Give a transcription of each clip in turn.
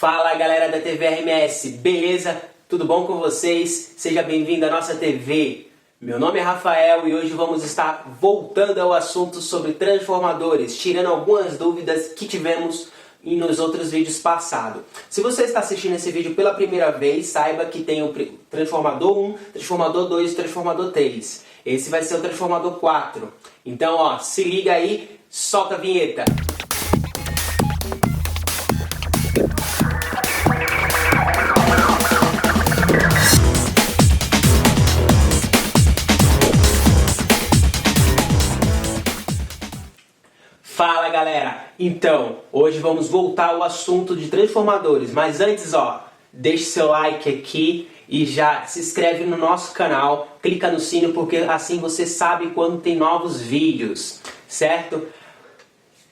Fala galera da TV RMS, beleza? Tudo bom com vocês? Seja bem-vindo à nossa TV. Meu nome é Rafael e hoje vamos estar voltando ao assunto sobre transformadores, tirando algumas dúvidas que tivemos nos outros vídeos passados. Se você está assistindo esse vídeo pela primeira vez, saiba que tem o transformador 1, transformador 2 e transformador 3. Esse vai ser o transformador 4. Então, ó, se liga aí, solta a vinheta. Fala galera, então hoje vamos voltar ao assunto de transformadores, mas antes ó, deixe seu like aqui e já se inscreve no nosso canal, clica no sino porque assim você sabe quando tem novos vídeos, certo?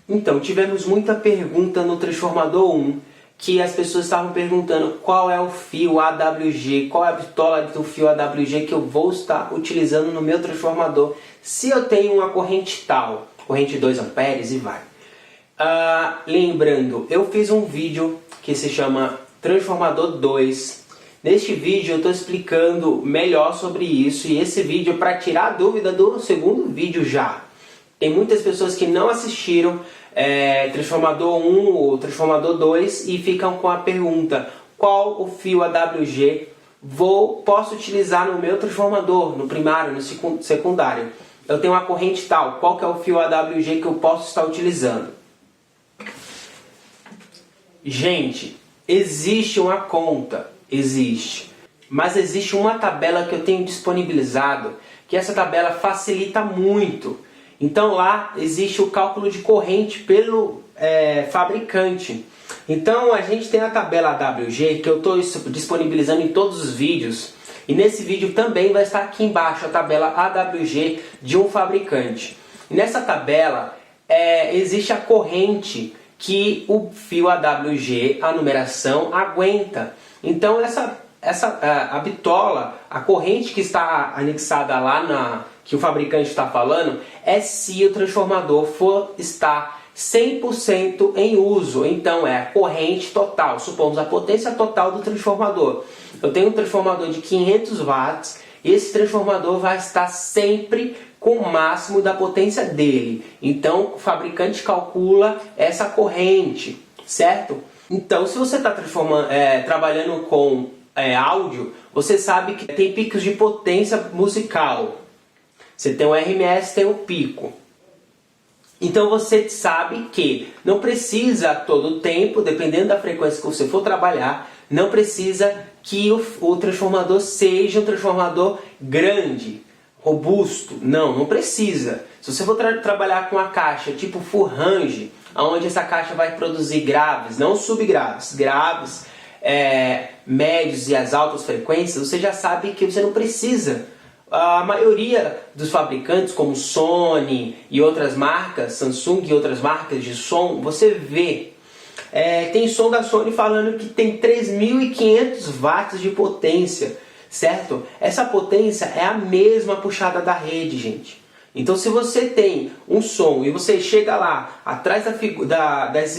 Então tivemos muita pergunta no transformador 1, que as pessoas estavam perguntando qual é o fio AWG, qual é a bitola do fio AWG que eu vou estar utilizando no meu transformador, se eu tenho uma corrente tal. Corrente 2 amperes e vai. Lembrando, eu fiz um vídeo que se chama Transformador 2. Neste vídeo eu estou explicando melhor sobre isso e esse vídeo é para tirar a dúvida do segundo vídeo já. Tem muitas pessoas que não assistiram Transformador 1 ou Transformador 2 e ficam com a pergunta: qual o fio AWG posso utilizar no meu transformador, no primário, no secundário? Eu tenho uma corrente tal, qual que é o fio AWG que eu posso estar utilizando? Gente, existe uma conta, existe. Mas existe uma tabela que eu tenho disponibilizado, que essa tabela facilita muito. Então lá existe o cálculo de corrente pelo fabricante. Então a gente tem a tabela AWG, que eu estou disponibilizando em todos os vídeos. E nesse vídeo também vai estar aqui embaixo a tabela AWG de um fabricante. E nessa tabela existe a corrente que o fio AWG, a numeração, aguenta. Então a bitola, a corrente que está anexada lá que o fabricante está falando, é se o transformador for estar 100% em uso. Então é a corrente total, supomos a potência total do transformador. Eu tenho um transformador de 500 watts, esse transformador vai estar sempre com o máximo da potência dele. Então o fabricante calcula essa corrente, certo? Então se você está trabalhando com áudio, você sabe que tem picos de potência musical. Você tem o RMS, tem o pico. Então você sabe que não precisa todo o tempo, dependendo da frequência que você for trabalhar, não precisa que o transformador seja um transformador grande, robusto. Não precisa. Se você for trabalhar com uma caixa tipo full range, onde essa caixa vai produzir graves, não subgraves, graves, médios e as altas frequências, você já sabe que você não precisa. A maioria dos fabricantes, como Sony e outras marcas, Samsung e outras marcas de som, você vê, tem som da Sony falando que tem 3.500 watts de potência, certo? Essa potência é a mesma puxada da rede, gente. Então se você tem um som e você chega lá, atrás das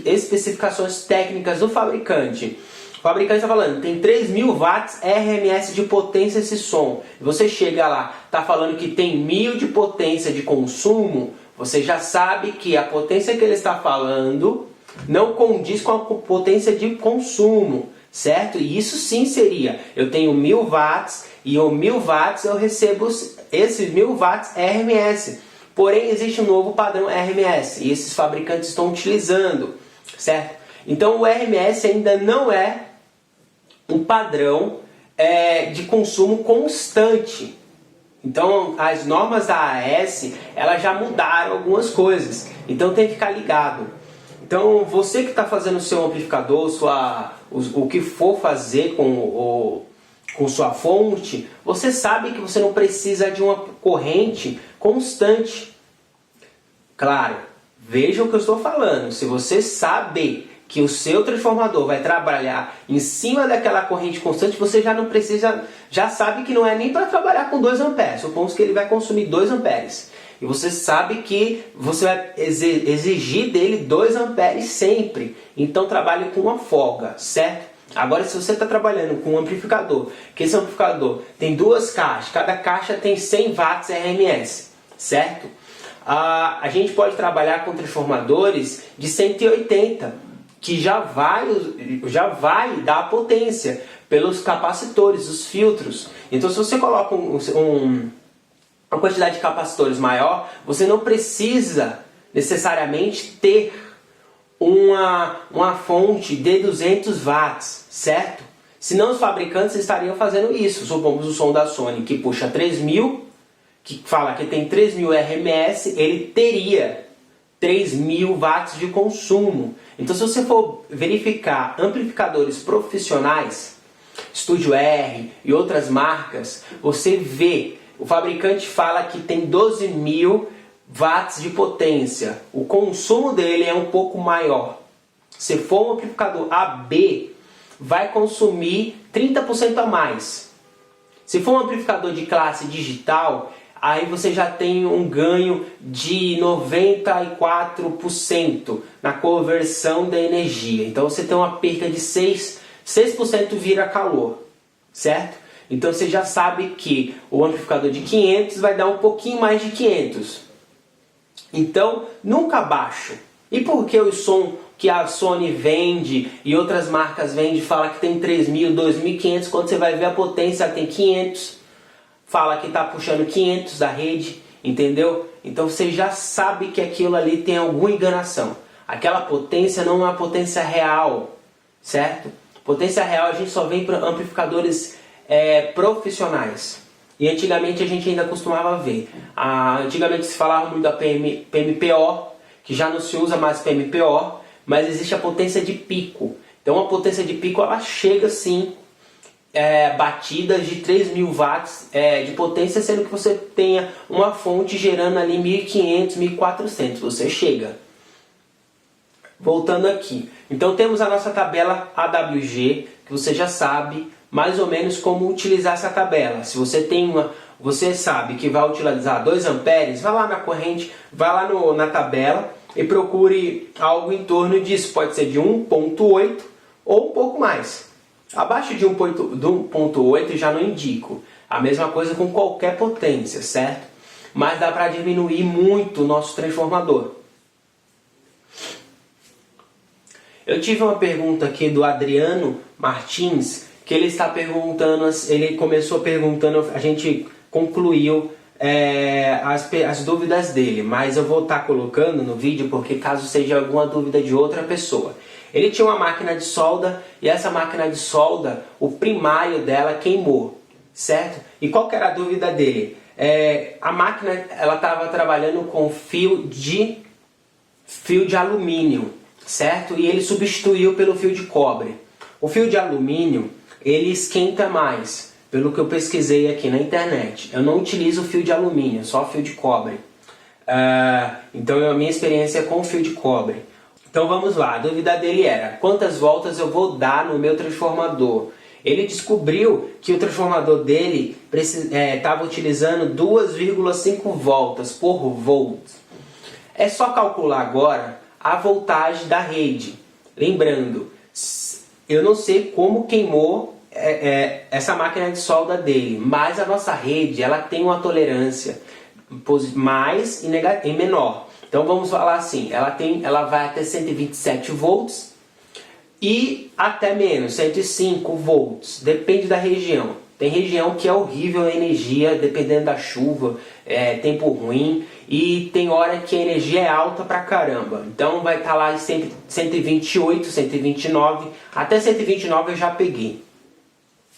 especificações técnicas do fabricante, o fabricante está falando, tem 3.000 watts RMS de potência esse som. Você chega lá, está falando que tem 1.000 de potência de consumo, você já sabe que a potência que ele está falando não condiz com a potência de consumo, certo? E isso sim seria, eu tenho 1.000 watts e o 1.000 watts eu recebo esses 1.000 watts RMS. Porém existe um novo padrão RMS e esses fabricantes estão utilizando, certo? Então o RMS ainda não é um padrão de consumo constante. Então as normas da AS elas já mudaram algumas coisas. Então tem que ficar ligado. Então você que está fazendo o seu amplificador, o que for fazer com sua fonte, você sabe que você não precisa de uma corrente constante. Claro, veja o que eu estou falando. Se você sabe que o seu transformador vai trabalhar em cima daquela corrente constante, você já não precisa, já sabe que não é nem para trabalhar com 2 amperes. Supomos que ele vai consumir 2 amperes. E você sabe que você vai exigir dele 2 amperes sempre. Então trabalhe com uma folga, certo? Agora, se você está trabalhando com um amplificador, que esse amplificador tem 2 caixas, cada caixa tem 100 watts RMS, certo? A gente pode trabalhar com transformadores de 180, que já vai dar a potência pelos capacitores, os filtros. Então, se você coloca uma quantidade de capacitores maior, você não precisa necessariamente ter uma fonte de 200 watts, certo? Senão os fabricantes estariam fazendo isso. Supomos o som da Sony que puxa 3000, que fala que tem 3000 RMS, ele teria 3000 watts de consumo. Então, se você for verificar amplificadores profissionais, Studio R e outras marcas, você vê, o fabricante fala que tem 12.000 watts de potência. O consumo dele é um pouco maior. Se for um amplificador AB, vai consumir 30% a mais. Se for um amplificador de classe digital, aí você já tem um ganho de 94% na conversão da energia. Então você tem uma perca de 6% vira calor, certo? Então você já sabe que o amplificador de 500 vai dar um pouquinho mais de 500. Então, nunca baixo. E por que o som que a Sony vende e outras marcas vendem fala que tem 3.000, 2.500, quando você vai ver a potência tem 500, fala que está puxando 500 da rede, entendeu? Então você já sabe que aquilo ali tem alguma enganação. Aquela potência não é uma potência real, certo? Potência real a gente só vê para amplificadores profissionais. E antigamente a gente ainda costumava ver. Antigamente se falava muito da PMPO, que já não se usa mais PMPO, mas existe a potência de pico. Então a potência de pico ela chega sim, batidas de 3.000 watts de potência, sendo que você tenha uma fonte gerando ali 1.500, 1.400. Você chega. Voltando aqui. Então temos a nossa tabela AWG, que você já sabe mais ou menos como utilizar essa tabela. Se você você sabe que vai utilizar 2 amperes, vai lá na corrente, vai lá na tabela e procure algo em torno disso. Pode ser de 1.8 ou um pouco mais. Abaixo de 1.8 já não indico. A mesma coisa com qualquer potência, certo? Mas dá para diminuir muito o nosso transformador. Eu tive uma pergunta aqui do Adriano Martins, que ele está perguntando, ele começou perguntando, a gente concluiu as dúvidas dele, mas eu vou estar colocando no vídeo porque caso seja alguma dúvida de outra pessoa. Ele tinha uma máquina de solda e essa máquina de solda, o primário dela queimou, certo? E qual que era a dúvida dele? A máquina ela estava trabalhando com fio de alumínio, certo? E ele substituiu pelo fio de cobre. O fio de alumínio ele esquenta mais, pelo que eu pesquisei aqui na internet. Eu não utilizo fio de alumínio, só fio de cobre. Então a minha experiência é com fio de cobre. Então vamos lá, a dúvida dele era: quantas voltas eu vou dar no meu transformador? Ele descobriu que o transformador dele estava utilizando 2,5 voltas por volt. É só calcular agora a voltagem da rede. Lembrando, eu não sei como queimou essa máquina de solda dele, mas a nossa rede ela tem uma tolerância mais e menor. Então vamos falar assim, ela vai até 127 volts e até menos, 105 volts, depende da região. Tem região que é horrível a energia, dependendo da chuva, tempo ruim, e tem hora que a energia é alta pra caramba. Então vai estar lá em 128, 129, até 129 eu já peguei.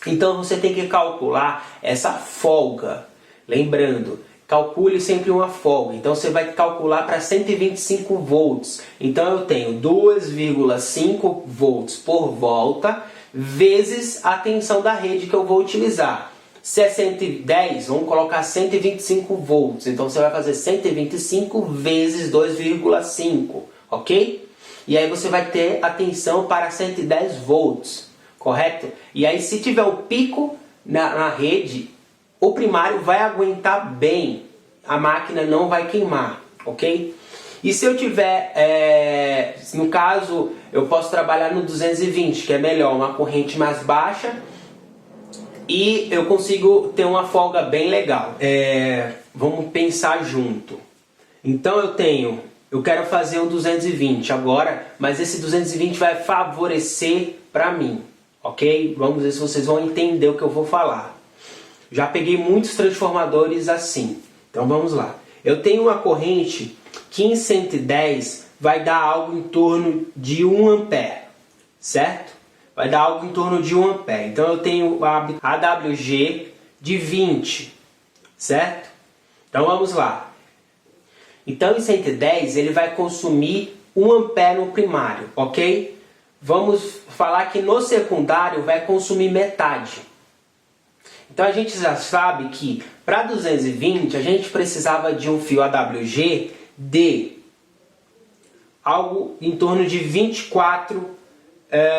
Então você tem que calcular essa folga. Lembrando, calcule sempre uma folga. Então você vai calcular para 125 volts. Então eu tenho 2,5 volts por volta vezes a tensão da rede que eu vou utilizar. Se é 110, vamos colocar 125 volts. Então você vai fazer 125 vezes 2,5, ok? E aí você vai ter a tensão para 110 volts, correto? E aí se tiver o pico na rede, o primário vai aguentar bem a máquina não vai queimar, ok? E se eu tiver, no caso, eu posso trabalhar no 220, que é melhor, uma corrente mais baixa, e eu consigo ter uma folga bem legal. Vamos pensar junto. Então eu quero fazer um 220 agora, mas esse 220 vai favorecer para mim, ok? Vamos ver se vocês vão entender o que eu vou falar. Já peguei muitos transformadores assim, então vamos lá. Eu tenho uma corrente que em 110 vai dar algo em torno de 1 ampere, certo? Vai dar algo em torno de 1 ampere. Então eu tenho a AWG de 20, certo? Então vamos lá. Então em 110 ele vai consumir 1 ampere no primário, ok? Vamos falar que no secundário vai consumir metade. Então a gente já sabe que para 220 a gente precisava de um fio AWG de algo em torno de 24,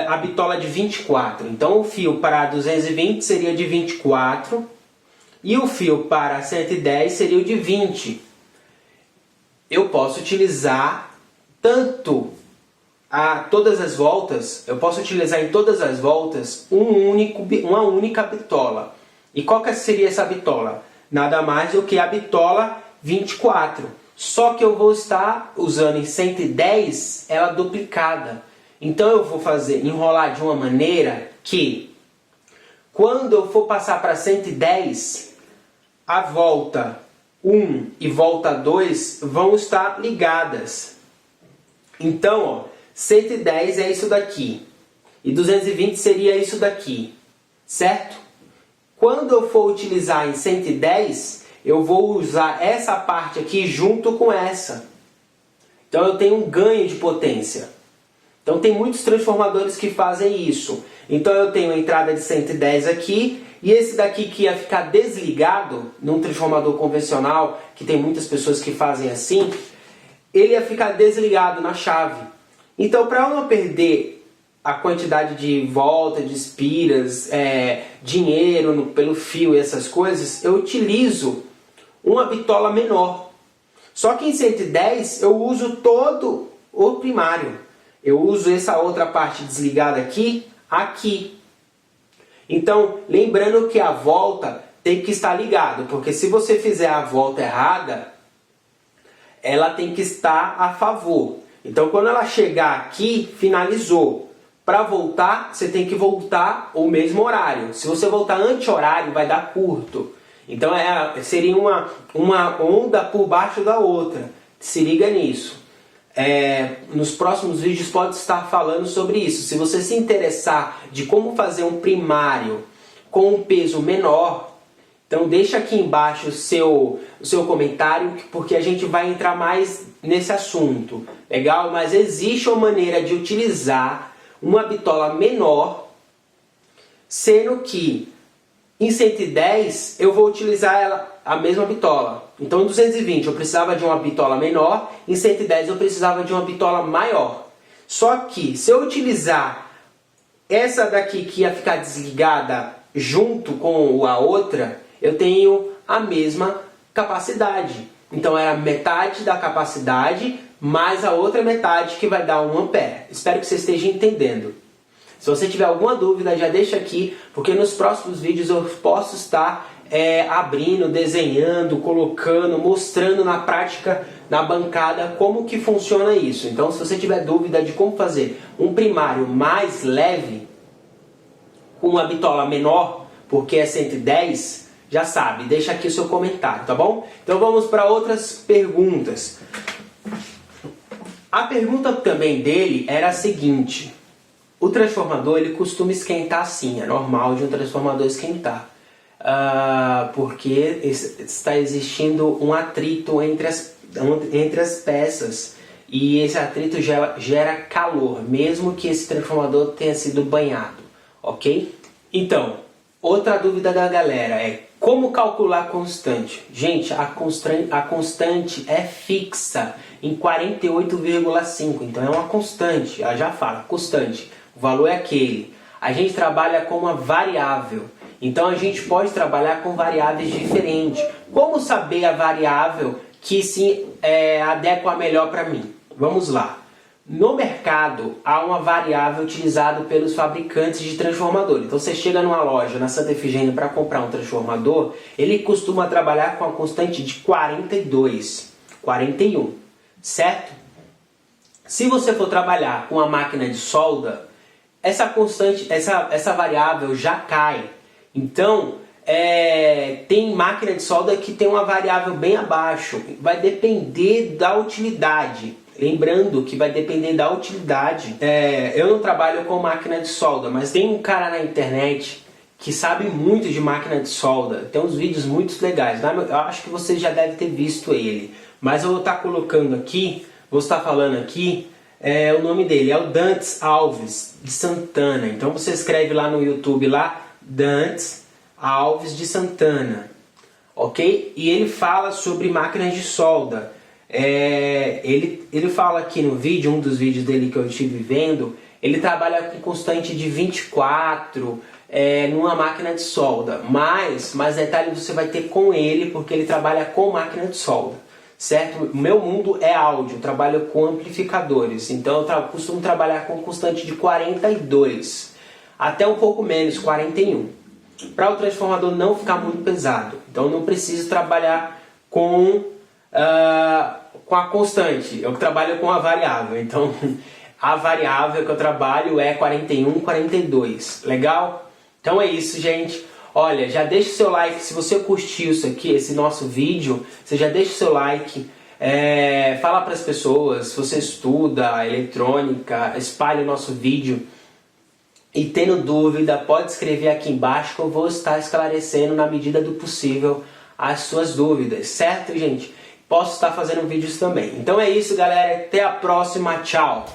a bitola de 24. Então o fio para 220 seria de 24 e o fio para 110 seria o de 20. Eu posso utilizar tanto todas as voltas, eu posso utilizar em todas as voltas uma única bitola. E qual que seria essa bitola? Nada mais do que a bitola 24. Só que eu vou estar usando em 110 ela duplicada. Então eu vou enrolar de uma maneira que quando eu for passar para 110, a volta 1 e volta 2 vão estar ligadas. Então, ó, 110 é isso daqui e 220 seria isso daqui, certo? Quando eu for utilizar em 110, eu vou usar essa parte aqui junto com essa. Então eu tenho um ganho de potência. Então tem muitos transformadores que fazem isso. Então eu tenho a entrada de 110 aqui, e esse daqui que ia ficar desligado, num transformador convencional, que tem muitas pessoas que fazem assim, ele ia ficar desligado na chave. Então para eu não perder a quantidade de volta, de espiras, dinheiro pelo fio e essas coisas, eu utilizo uma bitola menor. Só que em 110 eu uso todo o primário. Eu uso essa outra parte desligada aqui. Então, lembrando que a volta tem que estar ligada, porque se você fizer a volta errada, ela tem que estar a favor. Então, quando ela chegar aqui, finalizou. Para voltar, você tem que voltar o mesmo horário. Se você voltar anti-horário, vai dar curto. Então seria uma onda por baixo da outra. Se liga nisso. Nos próximos vídeos pode estar falando sobre isso. Se você se interessar de como fazer um primário com um peso menor, então deixa aqui embaixo o seu comentário, porque a gente vai entrar mais nesse assunto. Legal? Mas existe uma maneira de utilizar uma bitola menor, sendo que em 110 eu vou utilizar a mesma bitola. Então em 220 eu precisava de uma bitola menor, em 110 eu precisava de uma bitola maior. Só que se eu utilizar essa daqui que ia ficar desligada junto com a outra, eu tenho a mesma capacidade. Então era metade da capacidade mais a outra metade que vai dar 1 ampere. Espero que você esteja entendendo. Se você tiver alguma dúvida, já deixa aqui, porque nos próximos vídeos eu posso estar abrindo, desenhando, colocando, mostrando na prática, na bancada, como que funciona isso. Então, se você tiver dúvida de como fazer um primário mais leve, com uma bitola menor, porque é 110, já sabe, deixa aqui o seu comentário, tá bom? Então vamos para outras perguntas. A pergunta também dele era a seguinte: o transformador ele costuma esquentar sim, é normal de um transformador esquentar, porque está existindo um atrito entre as peças, e esse atrito gera calor, mesmo que esse transformador tenha sido banhado, ok? Então, outra dúvida da galera é como calcular a constante. Gente, a constante é fixa em 48,5, então é uma constante, ela já fala, constante, o valor é aquele. A gente trabalha com uma variável, Então a gente pode trabalhar com variáveis diferentes. Como saber a variável que se adequa melhor para mim? Vamos lá. No mercado há uma variável utilizada pelos fabricantes de transformador. Então você chega numa loja na Santa Efigênia para comprar um transformador, ele costuma trabalhar com a constante de 42, 41, certo? Se você for trabalhar com a máquina de solda, essa constante, essa variável já cai. Então, tem máquina de solda que tem uma variável bem abaixo. Vai depender da utilidade. Lembrando que vai depender da utilidade. Eu não trabalho com máquina de solda, mas tem um cara na internet que sabe muito de máquina de solda. Tem uns vídeos muito legais. Eu acho que você já deve ter visto ele. Mas eu vou estar colocando aqui, vou estar falando aqui, o nome dele é o Dantes Alves de Santana. Então você escreve lá no YouTube lá, Dantes Alves de Santana, ok? E ele fala sobre máquinas de solda. Ele fala aqui no vídeo, um dos vídeos dele que eu estive vendo, ele trabalha com constante de 24 numa máquina de solda. Mas mais detalhe você vai ter com ele, porque ele trabalha com máquina de solda. Certo? O meu mundo é áudio, eu trabalho com amplificadores, então eu costumo trabalhar com constante de 42, até um pouco menos, 41, para o transformador não ficar muito pesado. Então eu não preciso trabalhar com a constante, eu trabalho com a variável, então a variável que eu trabalho é 41, 42, legal? Então é isso, gente. Olha, já deixa o seu like, se você curtiu isso aqui, esse nosso vídeo, você já deixa o seu like, fala para as pessoas, se você estuda eletrônica, espalhe o nosso vídeo. E tendo dúvida, pode escrever aqui embaixo que eu vou estar esclarecendo na medida do possível as suas dúvidas, certo, gente? Posso estar fazendo vídeos também. Então é isso, galera, até a próxima, tchau!